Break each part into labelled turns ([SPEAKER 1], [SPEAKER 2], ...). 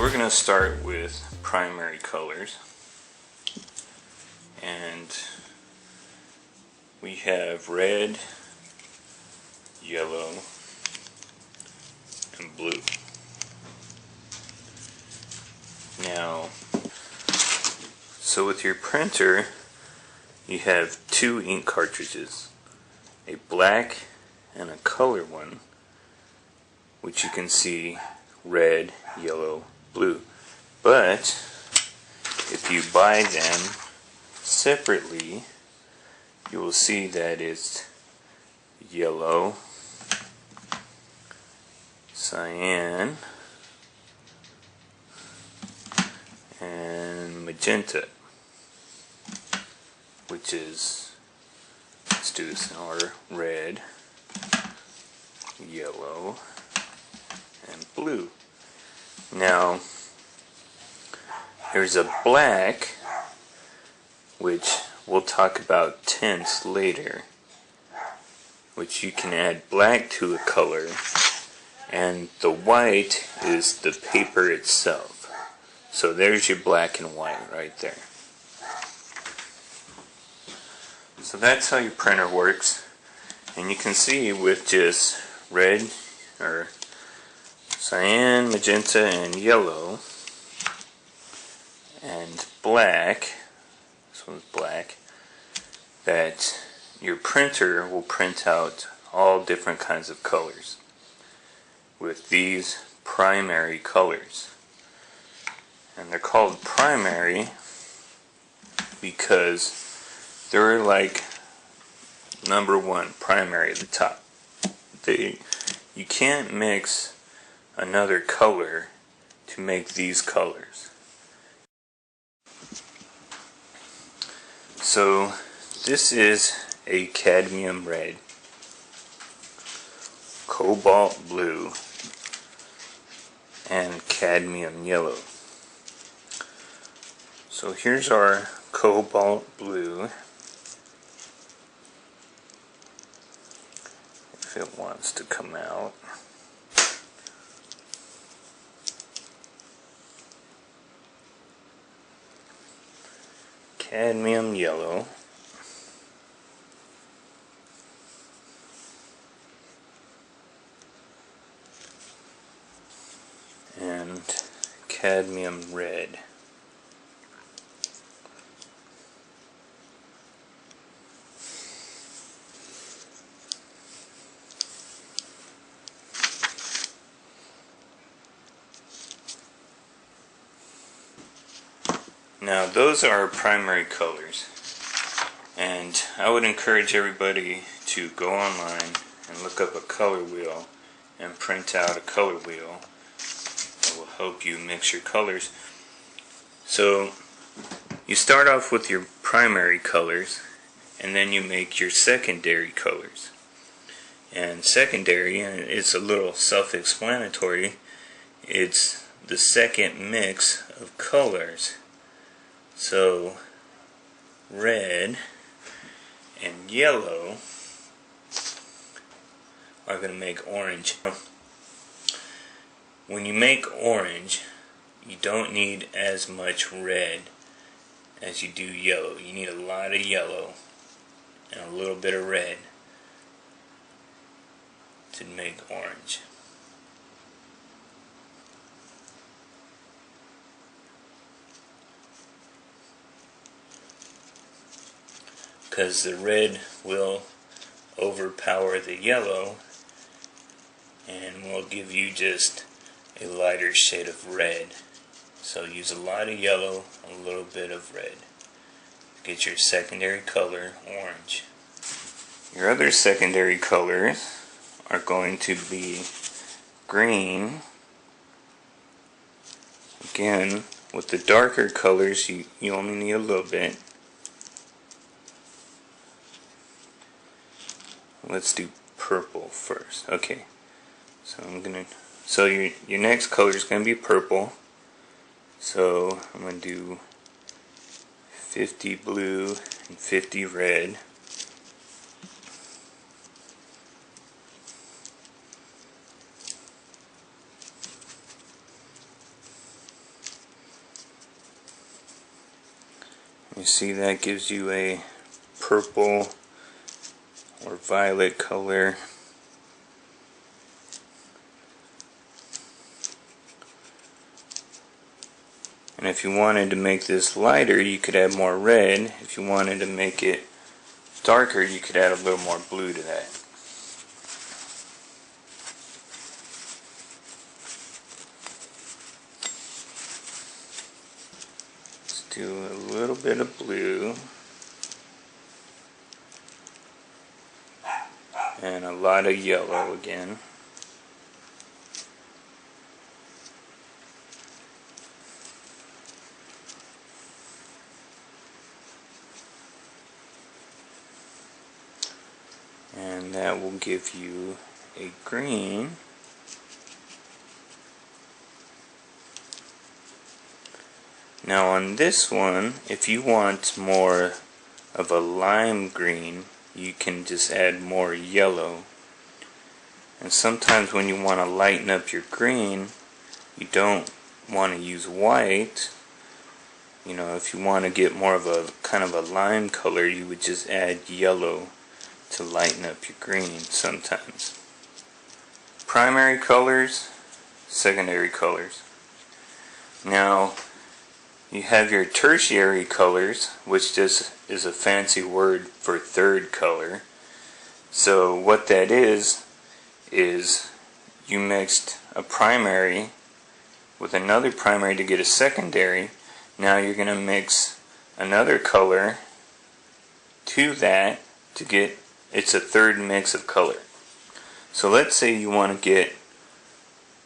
[SPEAKER 1] we're going to start with primary colors, and we have red, yellow, and blue. Now, so with your printer, you have two ink cartridges, a black and a color one, which you can see red, yellow, blue. But if you buy them separately, you will see that it's yellow, cyan, and magenta, which is, let's do this in order, red, yellow, and blue. Now, there's a black, which we'll talk about tints later, which you can add black to a color, and the white is the paper itself. So there's your black and white right there. So that's how your printer works, and you can see with just red or cyan, magenta, and yellow, and black, this one's black, that your printer will print out all different kinds of colors with these primary colors. And they're called primary because they're like number one, primary at the top. You can't mix another color to make these colors. So this is a cadmium red, cobalt blue, and cadmium yellow. So here's our cobalt blue, if it wants to come out. Cadmium yellow, and cadmium red. Now those are our primary colors, and I would encourage everybody to go online and look up a color wheel and print out a color wheel that will help you mix your colors. So you start off with your primary colors, and then you make your secondary colors. And secondary is a little self-explanatory. It's the second mix of colors. So red and yellow are going to make orange. When you make orange, you don't need as much red as you do yellow. You need a lot of yellow and a little bit of red to make orange. Because the red will overpower the yellow and will give you just a lighter shade of red. So use a lot of yellow, a little bit of red. Get your secondary color orange. Your other secondary colors are going to be green. Again, with the darker colors you only need a little bit. Let's do purple first. Okay, so your next color is going to be purple. So I'm going to do 50 blue and 50 red. see that gives you a purple or violet color. And if you wanted to make this lighter, you could add more red. If you wanted to make it darker, you could add a little more blue to that. Let's do a little bit of blue. And a lot of yellow again. And that will give you a green. Now on this one, if you want more of a lime green, you can just add more yellow. And sometimes when you want to lighten up your green, you don't want to use white. You know, if you want to get more of a kind of a lime color, you would just add yellow to lighten up your green sometimes. Primary colors, secondary colors. Now you have your tertiary colors, which just is a fancy word for third color. So what that is you mixed a primary with another primary to get a secondary. Now you're going to mix another color to that to get, it's a third mix of color. So let's say you want to get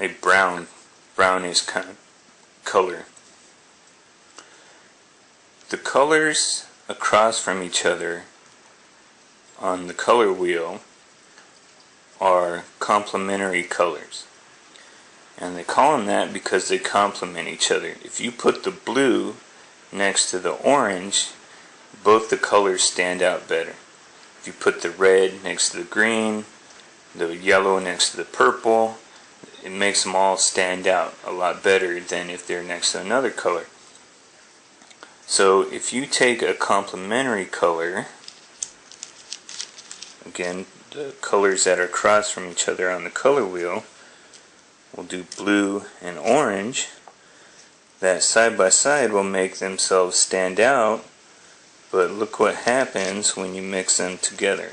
[SPEAKER 1] a brownish kind of color. The colors across from each other on the color wheel are complementary colors. And they call them that because they complement each other. If you put the blue next to the orange, both the colors stand out better. If you put the red next to the green, the yellow next to the purple, it makes them all stand out a lot better than if they're next to another color. So if you take a complementary color, again, the colors that are across from each other on the color wheel, we'll do blue and orange, that side by side will make themselves stand out, but look what happens when you mix them together.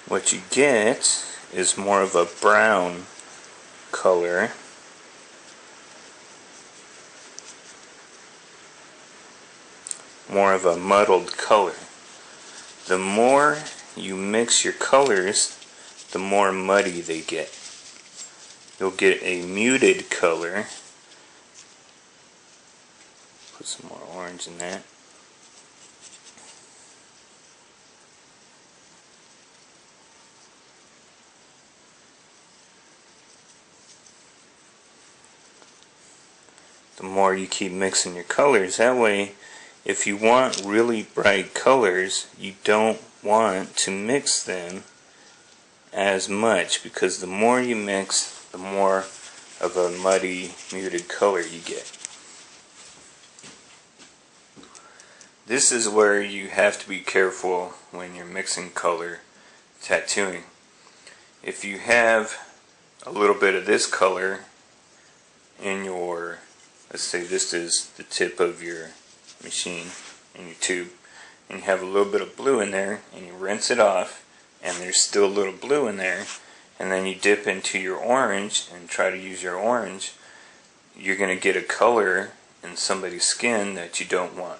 [SPEAKER 1] What you get is more of a brown color. More of a muddled color. The more you mix your colors, the more muddy they get. You'll get a muted color. Put some more orange in that. The more you keep mixing your colors, that way if you want really bright colors, you don't want to mix them as much, because the more you mix, the more of a muddy, muted color you get. This is where you have to be careful when you're mixing color tattooing. If you have a little bit of this color in your, let's say this is the tip of your machine in your tube, and you have a little bit of blue in there, and you rinse it off and there's still a little blue in there, and then you dip into your orange and try to use your orange, you're going to get a color in somebody's skin that you don't want.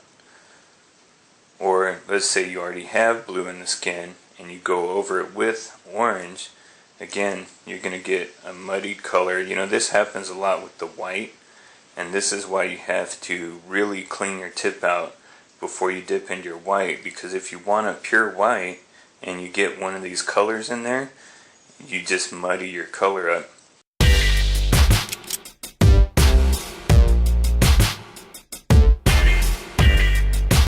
[SPEAKER 1] Or let's say you already have blue in the skin and you go over it with orange, again you're going to get a muddied color. You know, this happens a lot with the white. And this is why you have to really clean your tip out before you dip into your white, because if you want a pure white and you get one of these colors in there, you just muddy your color up.